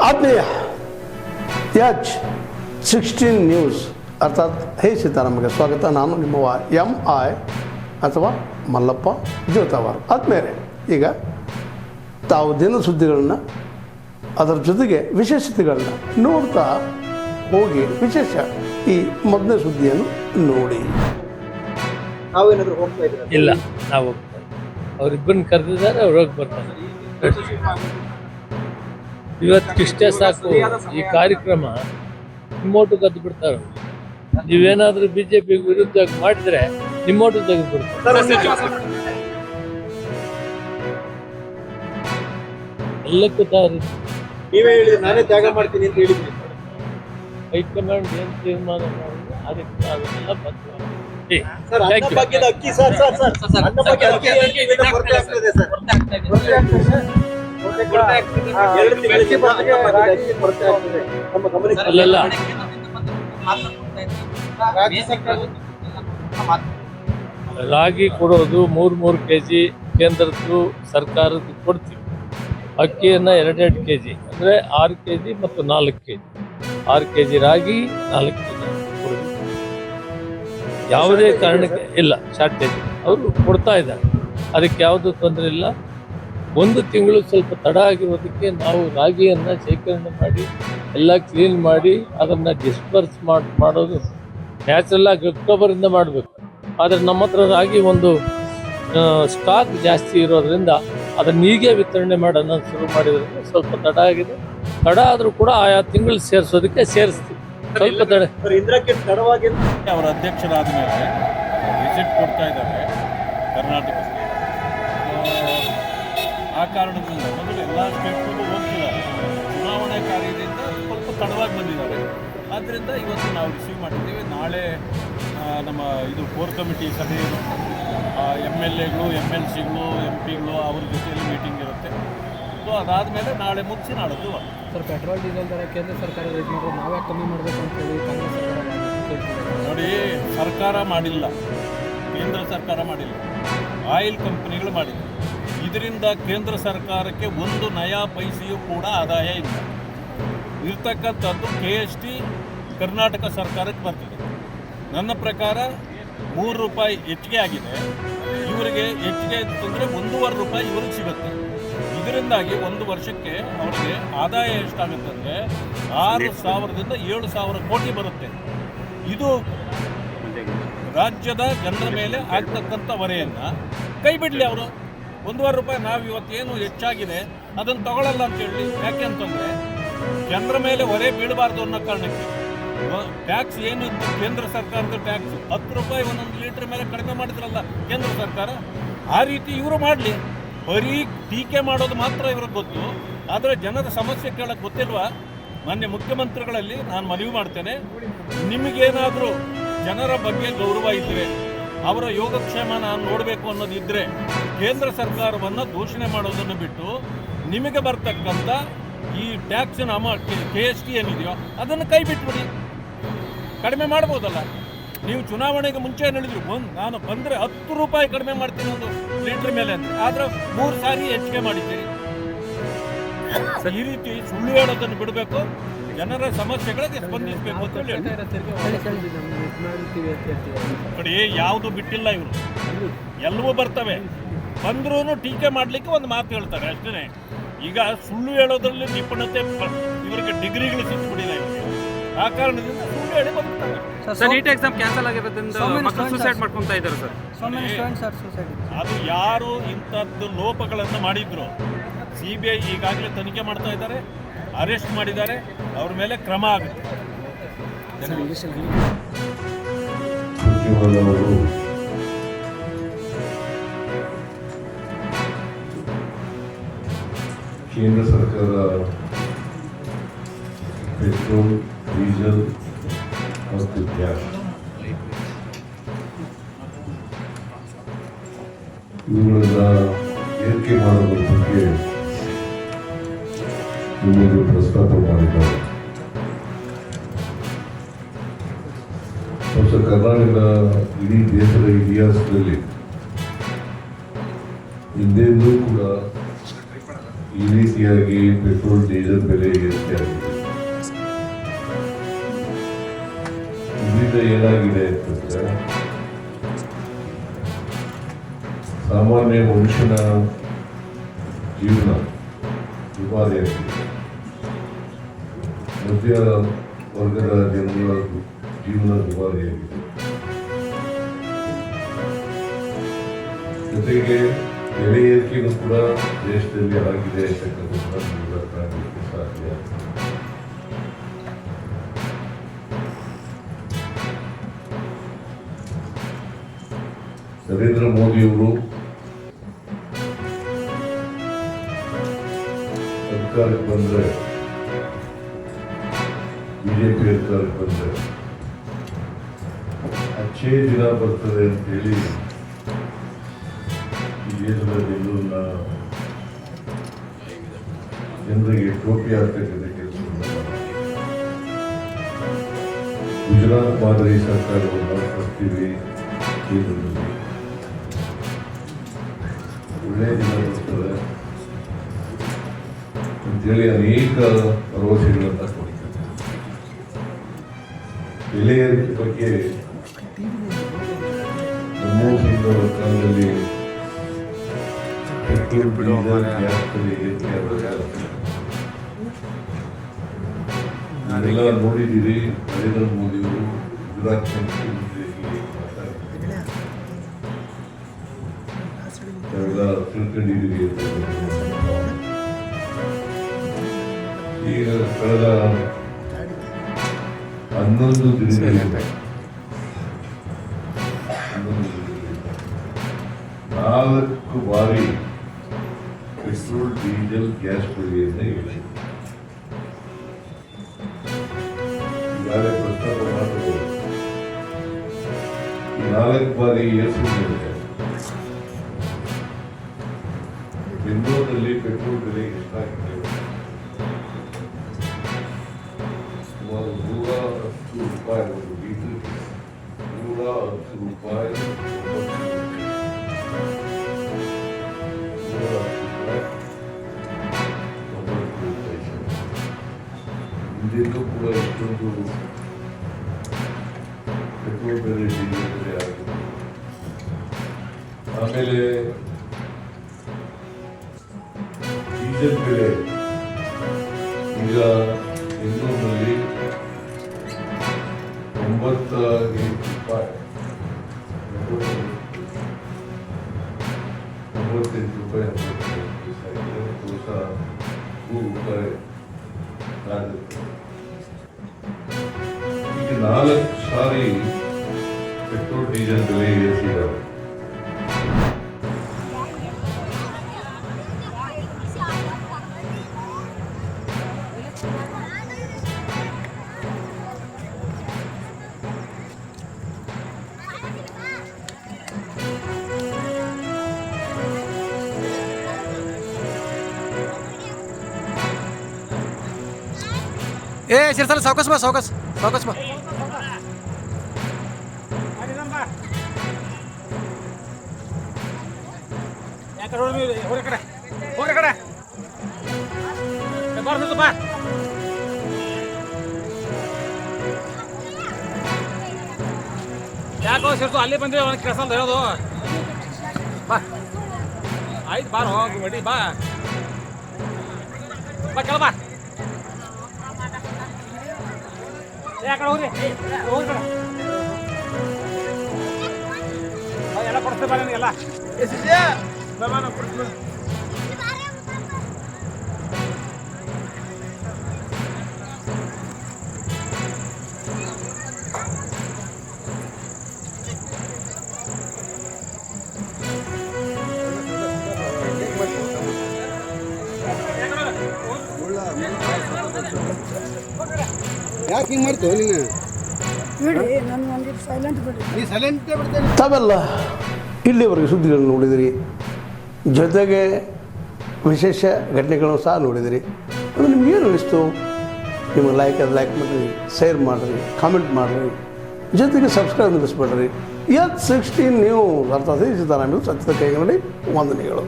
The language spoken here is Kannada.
ಆತ್ಮೀಯ H16 ನ್ಯೂಸ್ ಅರ್ಥಾತ್ ಹೇ ಸೀತಾರಾಮಗೆ ಸ್ವಾಗತ. ನಾನು ನಿಮ್ಮವ MI ಅಥವಾ ಮಲ್ಲಪ್ಪ ಜೋತಾವಾರ್. ಆದ್ಮೇಲೆ ಈಗ ತಾವು ದಿನ ಸುದ್ದಿಗಳನ್ನ ಅದರ ಜೊತೆಗೆ ವಿಶೇಷತೆಗಳನ್ನ ನೋಡ್ತಾ ಹೋಗಿ ವಿಶೇಷ ಈ ಮೊದಲನೇ ಸುದ್ದಿಯನ್ನು ನೋಡಿ. ನಾವೇನಾದ್ರೂ ಹೋಗ್ತಾ ಇದ್ದೀರಾ? ಇಲ್ಲ, ನಾವು ಹೋಗ್ತಾರೆ, ಅವರಿಬ್ಬರನ್ನ ಕರೆದಿದ್ದಾರೆ, ಅವ್ರು ಹೋಗಿ ಬರ್ತಾರೆ. ಇವತ್ತಿಷ್ಟೇ ಸಾಕು. ಈ ಕಾರ್ಯಕ್ರಮ ನಿಮ್ಮೋಟು ಕದ್ದು ಬಿಡ್ತಾರೆ. ನೀವೇನಾದ್ರೂ ಬಿಜೆಪಿ ವಿರುದ್ಧ ಮಾಡಿದ್ರೆ ನಿಮ್ಮೋಟು ತೆಗೆದು ಬಿಡ್ತಾರೆ. ಎಲ್ಲಕ್ಕೂ ತಯಾರಿ. ನೀವೇ ಹೇಳಿದ್ರೆ ನಾನೇ ತ್ಯಾಗ ಮಾಡ್ತೀನಿ ಅಂತ ಹೇಳಿದ್ರಿ. ಹೈಕಮಾಂಡ್ ಏನ್ ತೀರ್ಮಾನ ಮಾಡಿದ್ರೆ ಅದಕ್ಕೆ ನಾವೆಲ್ಲ ಬದ್ಧ. ಸರ್, ಅನ್ನಭಾಗ್ಯದ ಅಕ್ಕಿ ಸರ್ ಅನ್ನಭಾಗ್ಯದ ಅಕ್ಕಿ ಕೊರತೆ ಆಗ್ತದೆ ಸರ್. ಎರಡು ತಿಂಗಳಿಂದ ಅನ್ನಭಾಗ್ಯದ ಅಕ್ಕಿ ಕೊರತೆ ಆಗ್ತದೆ. ನಮ್ಮ ಗಮನಕ್ಕೆ ಅಲ್ಲೆಲ್ಲ ರಾಗಿ ಕೊಡೋದು 3 kg ಕೇಂದ್ರದ್ದು ಸರ್ಕಾರದ್ದು ಕೊಡ್ತೀವಿ. ಅಕ್ಕಿಯನ್ನು 2 kg ಅಂದರೆ 6 kg ಮತ್ತು 4 kg. 6 kg ರಾಗಿ, 4 kg ಕೊಡೋದು. ಯಾವುದೇ ಕಾರಣಕ್ಕೆ ಇಲ್ಲ ಶಾರ್ಟೇಜ್. ಅವರು ಕೊಡ್ತಾ ಇದ್ದಾರೆ, ಅದಕ್ಕೆ ಯಾವುದೂ ತೊಂದರೆ ಇಲ್ಲ. 1 ತಿಂಗಳು ಸ್ವಲ್ಪ ತಡ ಆಗಿರೋದಕ್ಕೆ ನಾವು ರಾಗಿಯನ್ನು ಶೇಖರಣೆ ಮಾಡಿ ಎಲ್ಲ ಕ್ಲೀನ್ ಮಾಡಿ ಅದನ್ನು ಡಿಸ್ಪರ್ಸ್ ಮಾಡೋದು ನ್ಯಾಚುರಲ್ ಆಗಿ ಅಕ್ಟೋಬರಿಂದ ಮಾಡಬೇಕು. ಆದರೆ ನಮ್ಮ ಹತ್ರ ರಾಗಿ ಒಂದು ಸ್ಟಾಕ್ ಜಾಸ್ತಿ ಇರೋದ್ರಿಂದ ಅದನ್ನು ಹೀಗೆ ವಿತರಣೆ ಮಾಡೋಣ ಶುರು ಮಾಡಿದ್ರಿಂದ ಸ್ವಲ್ಪ ತಡ ಆಗಿದೆ. ತಡ ಆದರೂ ಕೂಡ ಆಯಾ ತಿಂಗಳು ಸೇರಿಸೋದಕ್ಕೆ ಸೇರಿಸ್ತೀವಿ. ಸ್ವಲ್ಪ ತಡ ತಡವಾಗಿ ಅವರ ಅಧ್ಯಕ್ಷರಾದ ಮೇಲೆ ವಿಸಿಟ್ ಕೊಡ್ತಾ ಇದ್ದಾರೆ ಕರ್ನಾಟಕಕ್ಕೆ. ಆ ಕಾರಣದಿಂದ ಮೊದಲು ಎಲ್ಲ ಸ್ಟೇಟ್ಗೂ ಹೋಗ್ತಿದ್ದಾರೆ. ಚುನಾವಣೆ ಕಾರ್ಯದಿಂದ ಸ್ವಲ್ಪ ತಡವಾಗಿ ಬಂದಿದ್ದಾರೆ. ಆದ್ದರಿಂದ ಇವತ್ತು ನಾವು ರಿಸೀವ್ ಮಾಡಿದ್ದೀವಿ. ನಾಳೆ ನಮ್ಮ ಇದು ಕೋರ್ ಕಮಿಟಿ ಸಭೆ, MLAಗಳು, MLCಗಳು, MP ಗಳು ಅವ್ರ ಜೊತೆಯಲ್ಲಿ ಮೀಟಿಂಗ್ ಇರುತ್ತೆ. ಸೊ ಅದಾದಮೇಲೆ ನಾಳೆ ಮುಗಿಸಿ ನಾಳದ್ದು. ಸರ್, ಪೆಟ್ರೋಲ್ ಡೀಸೆಲ್ ದರ ಕೇಂದ್ರ ಸರ್ಕಾರ ರೈಸ್ ಮಾಡೋದು ನಾವೇ ಕಮ್ಮಿ ಮಾಡಬೇಕು ಅಂತ ಹೇಳಿ ಕಾಂಗ್ರೆಸ್ ಸರ್ಕಾರ ನೋಡಿ, ಸರ್ಕಾರ ಮಾಡಿಲ್ಲ, ಕೇಂದ್ರ ಸರ್ಕಾರ ಮಾಡಿಲ್ಲ, ಆಯಿಲ್ ಕಂಪನಿಗಳು ಮಾಡಿಲ್ಲ. ಇದರಿಂದ ಕೇಂದ್ರ ಸರ್ಕಾರಕ್ಕೆ 1 ನಯಾ ಪೈಸೆಯೂ ಕೂಡ ಆದಾಯ ಇಲ್ಲ. ಇರ್ತಕ್ಕಂಥದ್ದು KST ಕರ್ನಾಟಕ ಸರ್ಕಾರಕ್ಕೆ ಬರ್ತದೆ. ನನ್ನ ಪ್ರಕಾರ 3 ರೂಪಾಯಿ ಹೆಚ್ಚಿಗೆ ಆಗಿದೆ. ಇವರಿಗೆ ಹೆಚ್ಚಿಗೆ ಅಂತಂದರೆ 1.5 ರೂಪಾಯಿ ಇವ್ರಿಗೆ ಸಿಗುತ್ತೆ. ಇದರಿಂದಾಗಿ 1 ವರ್ಷಕ್ಕೆ ಅವರಿಗೆ ಆದಾಯ ಎಷ್ಟಾಗುತ್ತಂದರೆ 6,000ದಿಂದ 7,000 ಕೋಟಿ ಬರುತ್ತೆ. ಇದು ರಾಜ್ಯದ ಜನರ ಮೇಲೆ ಆಗ್ತಕ್ಕಂಥ ಹೊರೆಯನ್ನು ಕೈ ಬಿಡಲಿ ಅವರು. 1.5 ರೂಪಾಯಿ ನಾವು ಇವತ್ತೇನು ಹೆಚ್ಚಾಗಿದೆ ಅದನ್ನು ತಗೊಳ್ಳಲ್ಲ ಅಂತ ಹೇಳಿ. ಯಾಕೆ ಅಂತಂದರೆ ಜನರ ಮೇಲೆ ಹೊರೆ ಬೀಳಬಾರ್ದು ಅನ್ನೋ ಕಾರಣಕ್ಕೆ ಟ್ಯಾಕ್ಸ್ ಏನಿತ್ತು ಕೇಂದ್ರ ಸರ್ಕಾರದ ಟ್ಯಾಕ್ಸ್ 10 ರೂಪಾಯಿ 1 ಲೀಟ್ರ್ ಮೇಲೆ ಕಡಿಮೆ ಮಾಡಿದ್ರಲ್ಲ ಕೇಂದ್ರ ಸರ್ಕಾರ. ಆ ರೀತಿ ಇವರು ಮಾಡಲಿ. ಬರೀ ಟೀಕೆ ಮಾಡೋದು ಮಾತ್ರ ಇವ್ರಿಗೆ ಗೊತ್ತು, ಆದರೆ ಜನರ ಸಮಸ್ಯೆ ಕೇಳೋಕ್ಕೆ ಗೊತ್ತಿಲ್ವಾ? ಮಾನ್ಯ ಮುಖ್ಯಮಂತ್ರಿಗಳಲ್ಲಿ ನಾನು ಮನವಿ ಮಾಡ್ತೇನೆ, ನಿಮಗೇನಾದರೂ ಜನರ ಬಗ್ಗೆ ಗೌರವ ಇದ್ದರೆ, ಅವರ ಯೋಗಕ್ಷೇಮ ನಾನು ನೋಡಬೇಕು ಅನ್ನೋದಿದ್ದರೆ ಕೇಂದ್ರ ಸರ್ಕಾರವನ್ನು ದೂಷಣೆ ಮಾಡೋದನ್ನು ಬಿಟ್ಟು ನಿಮಗೆ ಬರ್ತಕ್ಕಂಥ ಈ ಟ್ಯಾಕ್ಸಿನ KST ಏನಿದೆಯೋ ಅದನ್ನು ಕೈ ಬಿಟ್ಬಿಡಿ. ಕಡಿಮೆ ಮಾಡ್ಬೋದಲ್ಲ. ನೀವು ಚುನಾವಣೆಗೆ ಮುಂಚೆ ಹೇಳಿದ್ರು ನಾನು ಬಂದರೆ 10 ರೂಪಾಯಿ ಕಡಿಮೆ ಮಾಡ್ತೀನಿ 1 ಲೀಟ್ರ್ ಮೇಲೆ ಅಂತ. ಆದರೆ 3 ಸಾರಿ ಹೆಚ್ಚಿಗೆ ಮಾಡಿದ್ದೀರಿ. ಈ ರೀತಿ ಸುಳ್ಳು ಹೇಳೋದನ್ನು ಬಿಡಬೇಕು, ಜನರ ಸಮಸ್ಯೆಗಳಿಗೆ ಸ್ಪಂದಿಸಬೇಕು ಅಂತ ಹೇಳಿ ನೋಡಿ. ಯಾವುದು ಬಿಟ್ಟಿಲ್ಲ ಇವರು, ಎಲ್ಲವೂ ಬರ್ತವೆ. ಬಂದ್ರೂ ಟೀಕೆ ಮಾಡಲಿಕ್ಕೆ ಒಂದು ಮಾತು ಹೇಳ್ತಾರೆ ಅಷ್ಟೇ. ಈಗ ಸುಳ್ಳು ಹೇಳೋದ್ರಲ್ಲಿ ನಿಪುಣತೆ ಇವರಿಗೆ ಡಿಗ್ರಿಗಳು ಸಿಕ್ಕಿಬಿಟ್ಟಿದೆ. ಆ ಕಾರಣದಿಂದ ಸುಳ್ಳು ಹೇಳಿ ಬರ್ತಾರೆ. ಸರ್, ನೀಟ್ ಎಕ್ಸಾಮ್ ಕ್ಯಾನ್ಸಲ್ ಆಗಿರೋದ್ರಿಂದ ಮಕ್ಕಳು ಸೂಸೈಡ್ ಮಾಡ್ಕೊತಾ ಇದ್ದಾರೆ ಸರ್. ಅದು ಯಾರು ಇಂಥದ್ದು ಲೋಪಗಳನ್ನು ಮಾಡಿದ್ರು CBI ಈಗಾಗಲೇ ತನಿಖೆ ಮಾಡ್ತಾ ಇದ್ದಾರೆ, ಅರೆಸ್ಟ್ ಮಾಡಿದ್ದಾರೆ, ಅವ್ರ ಮೇಲೆ ಕ್ರಮ ಆಗುತ್ತೆ. ಕೇಂದ್ರ ಸರ್ಕಾರ ಪೆಟ್ರೋಲ್, ಡೀಸೆಲ್ ಮತ್ತು ಗ್ಯಾಸ್ ಇವುಗಳನ್ನು ಏರಿಕೆ ಮಾಡೋದ್ರ ಬಗ್ಗೆ ನಿಮಗೆ ಪ್ರಸ್ತಾಪ ಮಾಡಿದ್ದಾರೆ. ಕರ್ನಾಟಕ ಇಡೀ ದೇಶದ ಇತಿಹಾಸದಲ್ಲಿ ಹಿಂದೆಂದೂ ಕೂಡ ಈ ರೀತಿಯಾಗಿ ಪೆಟ್ರೋಲ್ ಡೀಸೆಲ್ ಬೆಲೆ ಏರಿಕೆ ಆಗಿದೆ. ಇದರಿಂದ ಏನಾಗಿದೆ ಅಂತಂದ್ರೆ ಸಾಮಾನ್ಯ ಮನುಷ್ಯನ ಜೀವನ ದುಬಾರಿಯಾಗಿದೆ. ಮಧ್ಯ ವರ್ಗದ ಜನರ ಜೀವನ ದುಬಾರಿಯಾಗಿದೆ. ಜೊತೆಗೆ ಬೆಲೆ ಏರಿಕೆಯೂ ಕೂಡ ದೇಶದಲ್ಲಿ ಆಗಿದೆ ಅಂತಕ್ಕಂಥದ್ದನ್ನ ಕಾಣಲಿಕ್ಕೆ ಸಾಧ್ಯ. ನರೇಂದ್ರ ಮೋದಿಯವರು ಅಧಿಕಾರಕ್ಕೆ ಬಂದ್ರೆ, ಬಿಜೆಪಿ ಅಧಿಕಾರಕ್ಕೆ ಬಂದ್ರೆ ಅಚ್ಚೇ ದಿನ ಬರ್ತದೆ ಅಂತೇಳಿ ಈ ದೇಶದ ಜನರಿಗೆ ಟೋಪಿ ಆಗ್ತಕ್ಕಂಥ ಕೆಲಸವನ್ನು ಗುಜರಾತ್ ಮಾದರಿ ಸರ್ಕಾರವನ್ನು ತರ್ತೀವಿ, ಕೇಂದ್ರದಲ್ಲಿ ಒಳ್ಳೆಯ ದಿನ ಬರ್ತದೆ ಅಂತೇಳಿ ಅನೇಕ ಭರವಸೆಗಳನ್ನು ಕೊಡ್ತಾರೆ. ಬೆಲೆ ಏರಿಕೆ ಬಗ್ಗೆ ಮನಮೋಹನ್ ಸಿಂಗ್ ಅವರ ಕಾಲದಲ್ಲಿ ಪೆಟ್ರೋಲ್, ಡೀಸೆಲ್, ಗ್ಯಾಸ್ ಬೆಲೆ ಏರಿಕೆ ಆದಾಗ ನಾನೆಲ್ಲ ನೋಡಿದ್ದೀರಿ. ನರೇಂದ್ರ ಮೋದಿಯವರು ಗುಜರಾತ್ ಮುಖ್ಯಮಂತ್ರಿಯಾಗಿ ಮಾತಾಡ್ತಿದ್ದಾರೆ, ನಾವೆಲ್ಲ ತಿಳ್ಕೊಂಡಿದ್ದೀರಿ. ಈಗ ಕಳೆದ 11 ದಿನಗಳಿಂದ 4 ಬಾರಿ ಪೆಟ್ರೋಲ್, ಡೀಸೆಲ್, ಗ್ಯಾಸ್ ಬೆಲೆಯನ್ನು ಏರಿಸಿದೆ. ಈಗಾಗಲೇ ಪ್ರಸ್ತಾಪ ಮಾಡಬಹುದು. ಈ 4 ಬಾರಿ ಏರಿಸಿದ ಮೇಲೆ ಬೆಂಗಳೂರಿನಲ್ಲಿ ಪೆಟ್ರೋಲ್ ಬೆಲೆ ಎಷ್ಟಾಗಿದೆ? ಸುಮಾರು 110 ರೂಪಾಯಿ ಒಂದು ಲೀಟರ್, 110 ರೂಪಾಯಿ, 90 ರೂಪಾಯಿ. ಹಿಂದೆಲ್ಲೂ ಕೂಡ ಇಷ್ಟೊಂದು ಪೆಟ್ರೋಲ್ ಬೆಲೆ, ಡೀಸೆಲ್ ಬೆಲೆ ಆಗಿದೆ. ಆಮೇಲೆ ಡೀಸೆಲ್ ಬೆಲೆ ಈಗ ಬೆಂಗಳೂರಿನಲ್ಲಿ 98 ರೂಪಾಯಿ, 98 ರೂಪಾಯಿ 100 ರೂಪಾಯಿ ಆಗುತ್ತೆ. ಈಗ 4 ಸಾರಿ ಪೆಟ್ರೋಲ್, ಡೀಸೆಲ್ ಬೆಲೆ ಏರಿಸಿದ್ದಾರೆ. ಶಿರ್ಸಲ ಸಾವಕಾಶ ಬಾ, ಸಾವಕಾಶ ಬಾ. ಯಾಕೋ ಸೇರ್ತು ಅಲ್ಲಿ ಬಂದ್ರೆ ಅವನಿಗೆ ಕೆಲಸ ಅಂತ ಹೇಳೋದು. ಬಾ ಆಯ್ತು, ಬಾರ ಹೋಗಿ ಮಡಿ, ಬಾ ಕೆಳ ಬಾ. ಯಾಕಡೆ ಹೋಗ್ರಿ ಕಡೆ ಎಲ್ಲ ಕೊಡ್ತೇವೆ ಬಾ ನಿನಗೆಲ್ಲ. ಯಾಕೆ ಹಿಂಗೆ ಮಾಡ್ತೇವೆ ನೀನು? ನೀ ಸೈಲೆಂಟೇ ಬಿಡ್ತೇನೆ. ತಾವೆಲ್ಲ ಇಲ್ಲಿವರೆಗೆ ಸುದ್ದಿಗಳನ್ನು ನೋಡಿದಿರಿ, ಜೊತೆಗೆ ವಿಶೇಷ ಘಟನೆಗಳನ್ನು ಸಹ ನೋಡಿದಿರಿ. ಅದು ನಿಮ್ಗೇನು ಅನ್ನಿಸ್ತು? ನಿಮಗೆ ಲೈಕ್ ಮಾಡಿರಿ, ಶೇರ್ ಮಾಡಿರಿ, ಕಾಮೆಂಟ್ ಮಾಡಿರಿ, ಜೊತೆಗೆ ಸಬ್ಸ್ಕ್ರೈಬ್ ನಿಲ್ಲಿಸ್ಬೇಡ್ರಿ. H16 ನ್ಯೂಸ್ ಅರ್ಥಾತ್ ಸಿದ್ದರಾಮಯ್ಯ ಸತ್ಯದ ಕೈಗನ್ನಡಿ ವಂದನೆಗಳು.